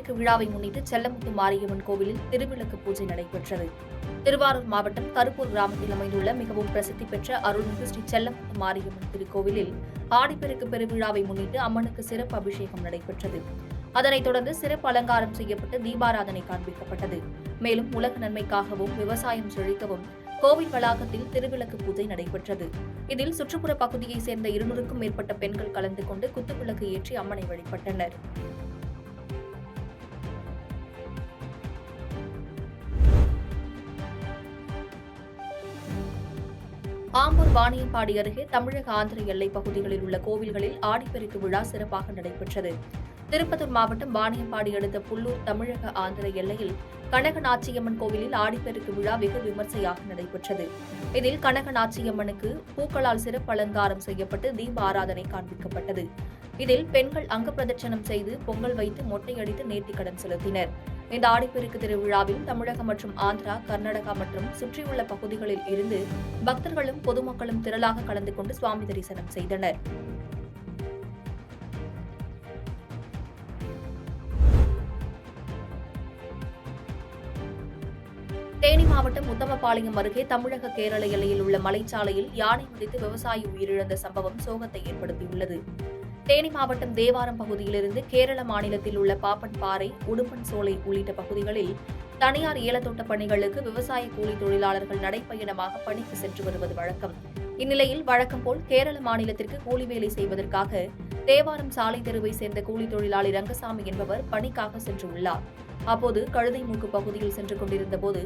ஆடிப்பெருக்கு விழாவை முன்னிட்டு செல்லமுத்து மாரியம்மன் கோவிலில் திருவிளக்கு பூஜை நடைபெற்றது. திருவாரூர் மாவட்டம் கருப்பூர் கிராமத்தில் அமைந்துள்ள மிகவும் பிரசித்தி பெற்ற அருள்மிகு ஸ்ரீ செல்லமுத்து மாரியம்மன் திருக்கோவிலில் ஆடிப்பெருக்கு பெருவிழாவை முன்னிட்டு அம்மனுக்கு சிறப்பு அபிஷேகம் நடைபெற்றது. அதனைத் தொடர்ந்து சிறப்பு அலங்காரம் செய்யப்பட்டு தீபாராதனை காண்பிக்கப்பட்டது. மேலும் உலக நன்மைக்காகவும் விவசாயம் செழிக்கவும் கோவில் வளாகத்தில் திருவிளக்கு பூஜை நடைபெற்றது. இதில் சுற்றுப்புற பகுதியைச் சேர்ந்த 200க்கும் மேற்பட்ட பெண்கள் கலந்து கொண்டு குத்துவிளக்கு ஏற்றி அம்மனை வழிபட்டனர். ஆம்பூர் வாணியம்பாடி அருகே தமிழக ஆந்திர எல்லைப் பகுதிகளில் உள்ள கோவில்களில் ஆடிப்பெருக்கு விழா சிறப்பாக நடைபெற்றது. திருப்பத்தூர் மாவட்டம் வாணியம்பாடி அடுத்த புல்லூர் தமிழக ஆந்திர எல்லையில் கனகநாச்சியம்மன் கோவிலில் ஆடிப்பெருக்கு விழா வெகு விமர்சையாக நடைபெற்றது. இதில் கனகநாச்சியம்மனுக்கு பூக்களால் சிறப்பு அலங்காரம் செய்யப்பட்டு தீப ஆராதனை காண்பிக்கப்பட்டது. இதில் பெண்கள் அங்க பிரதட்சணம் செய்து பொங்கல் வைத்து மொட்டையடித்து நேர்த்திக்கடன் செலுத்தினர். இந்த ஆடிப்பெருக்கு திருவிழாவில் தமிழகம் மற்றும் ஆந்திரா, கர்நாடகா மற்றும் சுற்றியுள்ள பகுதிகளில் இருந்து பக்தர்களும் பொதுமக்களும் திரளாக கலந்து கொண்டு சுவாமி தரிசனம் செய்தனர். தேனி மாவட்டம் உத்தமபாளையம் அருகே தமிழக கேரள எல்லையில் உள்ள மலைச்சாலையில் யானை மிதித்து விவசாயி உயிரிழந்த சம்பவம் சோகத்தை ஏற்படுத்தியுள்ளது. தேனி மாவட்டம் தேவாரம் பகுதியிலிருந்து கேரள மாநிலத்தில் உள்ள பாப்பன்பாறை, உடும்பன் சோலை உள்ளிட்ட பகுதிகளில் தனியார் ஏலத்தோட்ட பணிகளுக்கு விவசாய கூலி தொழிலாளர்கள் நடைப்பயணமாக பணிக்கு சென்று வருவது வழக்கம். இந்நிலையில் வழக்கம் போல் கேரள மாநிலத்திற்கு கூலி வேலை செய்வதற்காக தேவாரம் சாலை தெருவை சேர்ந்த கூலி தொழிலாளி ரங்கசாமி என்பவர் பணிக்காக சென்றுள்ளார். அப்போது கழுதை மூக்கு பகுதியில் சென்று கொண்டிருந்தபோது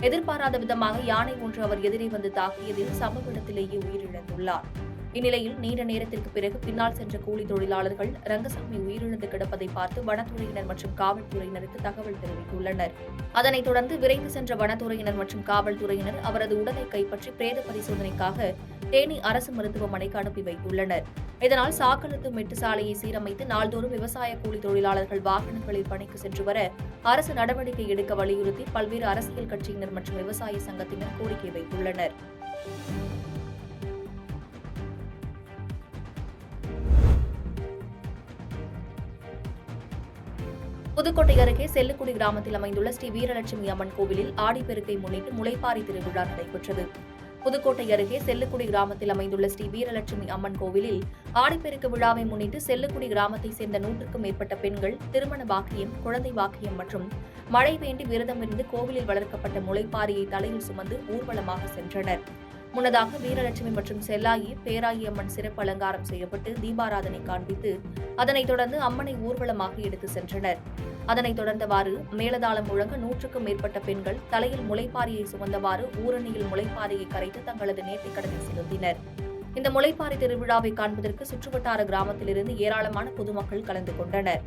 எதிர்பாராத விதமாக யானை ஒன்று அவர் எதிரே வந்து தாக்கியதில் சம்பவ இடத்திலேயே உயிரிழந்துள்ளார். இந்நிலையில் நீண்ட நேரத்திற்கு பிறகு பின்னால் சென்ற கூலி தொழிலாளர்கள் ரங்கசாமி உயிரிழந்து கிடப்பதை பார்த்து வனத்துறையினர் மற்றும் காவல்துறையினருக்கு தகவல் தெரிவித்துள்ளனர். அதனைத் தொடர்ந்து விரைந்து சென்ற வனத்துறையினர் மற்றும் காவல்துறையினர் அவரது உடலை கைப்பற்றி பிரேத பரிசோதனைக்காக தேனி அரசு மருத்துவமனைக்கு அனுப்பி வைத்துள்ளனர். இதனால் சாக்கழுத்து மெட்டு சாலையை சீரமைத்து நாள்தோறும் விவசாய கூலி தொழிலாளர்கள் வாகனங்களில் பணிக்கு சென்று வர அரசு நடவடிக்கை எடுக்க வலியுறுத்தி பல்வேறு அரசியல் கட்சியினர் மற்றும் விவசாய சங்கத்தினர் கோரிக்கை வைத்துள்ளனர். புதுக்கோட்டை அருகே செல்லுக்குடி கிராமத்தில் அமைந்துள்ள ஸ்ரீ வீரலட்சுமி அம்மன் கோவிலில் ஆடிப்பெருக்கை முன்னிட்டு முளைப்பாரி திருவிழா நடைபெற்றது. புதுக்கோட்டை அருகே செல்லுக்குடி கிராமத்தில் அமைந்துள்ள ஸ்ரீ வீரலட்சுமி அம்மன் கோவிலில் ஆடிப்பெருக்கு விழாவை முன்னிட்டு செல்லுக்குடி கிராமத்தைச் சேர்ந்த 100க்கும் மேற்பட்ட பெண்கள் திருமண பாக்கியம், குழந்தை பாக்கியம் மற்றும் மழை வேண்டி விரதமிருந்து கோவிலில் வளர்க்கப்பட்ட முளைப்பாரியை தலையில் சுமந்து ஊர்வலமாக சென்றனர். முன்னதாக வீரலட்சுமி மற்றும் செல்லாயி, பேராயி அம்மன் சிறப்பு அலங்காரம் செய்யப்பட்டு தீபாராதனை காண்பித்து அதனைத் தொடர்ந்து அம்மனை ஊர்வலமாக எடுத்து சென்றனர். அதனைத் தொடர்ந்தவாறு மேலதாளம் முழங்க 100க்கும் மேற்பட்ட பெண்கள் தலையில் முளைப்பாரியை சுமந்தவாறு ஊரணியில் முளைப்பாரியை கரைத்து தங்களது நேர்த்திக்கடனை செலுத்தினர். இந்த முளைப்பாரி திருவிழாவை காண்பதற்கு சுற்றுவட்டார கிராமத்திலிருந்து ஏராளமான பொதுமக்கள் கலந்து கொண்டனர்.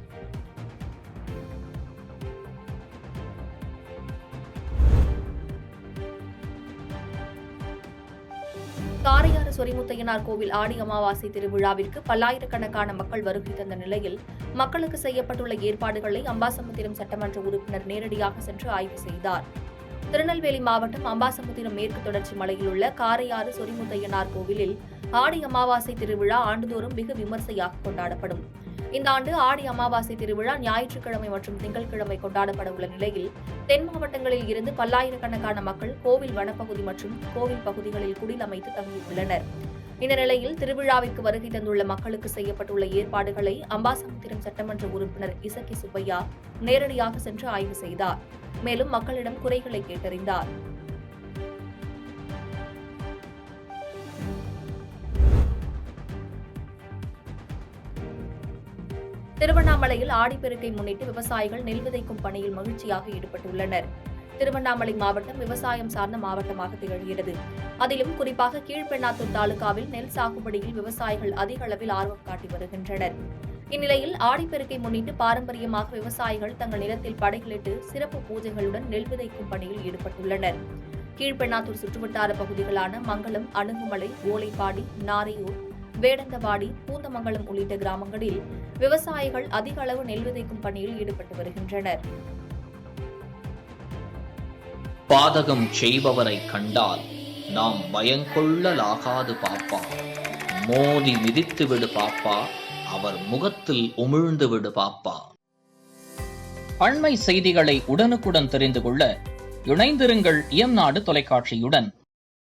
காரையாறு சொரிமுத்தையனார் கோவில் ஆடி அமாவாசை திருவிழாவிற்கு பல்லாயிரக்கணக்கான மக்கள் வருகை தந்த நிலையில் மக்களுக்கு செய்யப்பட்டுள்ள ஏற்பாடுகளை அம்பாசமுத்திரம் சட்டமன்ற உறுப்பினர் நேரடியாக சென்று ஆய்வு செய்தார். திருநெல்வேலி மாவட்டம் அம்பாசமுத்திரம் மேற்கு தொடர்ச்சி மலையில் உள்ள காரையாறு சொரிமுத்தையனார் கோவிலில் ஆடி அமாவாசை திருவிழா ஆண்டுதோறும் வெகு விமர்சையாக கொண்டாடப்படும். இந்த ஆண்டு ஆடி அமாவாசை திருவிழா ஞாயிற்றுக்கிழமை மற்றும் திங்கட்கிழமை கொண்டாடப்பட உள்ள நிலையில் தென் மாவட்டங்களில் இருந்து பல்லாயிரக்கணக்கான மக்கள் கோவில் வனப்பகுதி மற்றும் கோவில் பகுதிகளில் குடில் அமைத்து தங்கியுள்ளனர். இந்த நிலையில் திருவிழாவிற்கு வருகை தந்துள்ள மக்களுக்கு செய்யப்பட்டுள்ள ஏற்பாடுகளை அம்பாசமுத்திரம் சட்டமன்ற உறுப்பினர் இசக்கி சுப்பையா நேரடியாக சென்று ஆய்வு செய்தார். மேலும் மக்களிடம் குறைகளை கேட்டறிந்தார். திருவண்ணாமலையில் ஆடிப்பெருக்கை முன்னிட்டு விவசாயிகள் நெல் விதைக்கும் பணியில் மகிழ்ச்சியாக ஈடுபட்டுள்ளனர். திருவண்ணாமலை மாவட்டம் விவசாயம் சார்ந்த மாவட்டமாக திகழ்கிறது. அதிலும் குறிப்பாக கீழ்பெண்ணாத்தூர் தாலுகாவில் நெல் சாகுபடியில் விவசாயிகள் அதிக அளவில் ஆர்வம் காட்டி வருகின்றனர். இந்நிலையில் ஆடிப்பெருக்கை முன்னிட்டு பாரம்பரியமாக விவசாயிகள் தங்கள் நிலத்தில் படைகளிட்டு சிறப்பு பூஜைகளுடன் நெல் விதைக்கும் பணியில் ஈடுபட்டுள்ளனர். கீழ்பெண்ணாத்தூர் சுற்றுவட்டார பகுதிகளான மங்கலம், அணுகுமலை, ஓலைப்பாடி, நாரையூர், வேடந்தவாடி, பூந்தமங்கலம் உள்ளிட்ட கிராமங்களில் விவசாயிகள் அதிக அளவு நெல் விதைக்கும் பணியில் ஈடுபட்டு வருகின்றனர். பாதகம் செய்பவரை கண்டால் நாம் பயங்கொள்ளலாகாது பாப்பா, மோதி மிதித்து விடு பாப்பா, அவர் முகத்தில் உமிழ்ந்து விடு பாப்பா. அண்மை செய்திகளை உடனுக்குடன் தெரிந்து கொள்ள இணைந்திருங்கள் இயம்நாடு தொலைக்காட்சியுடன்.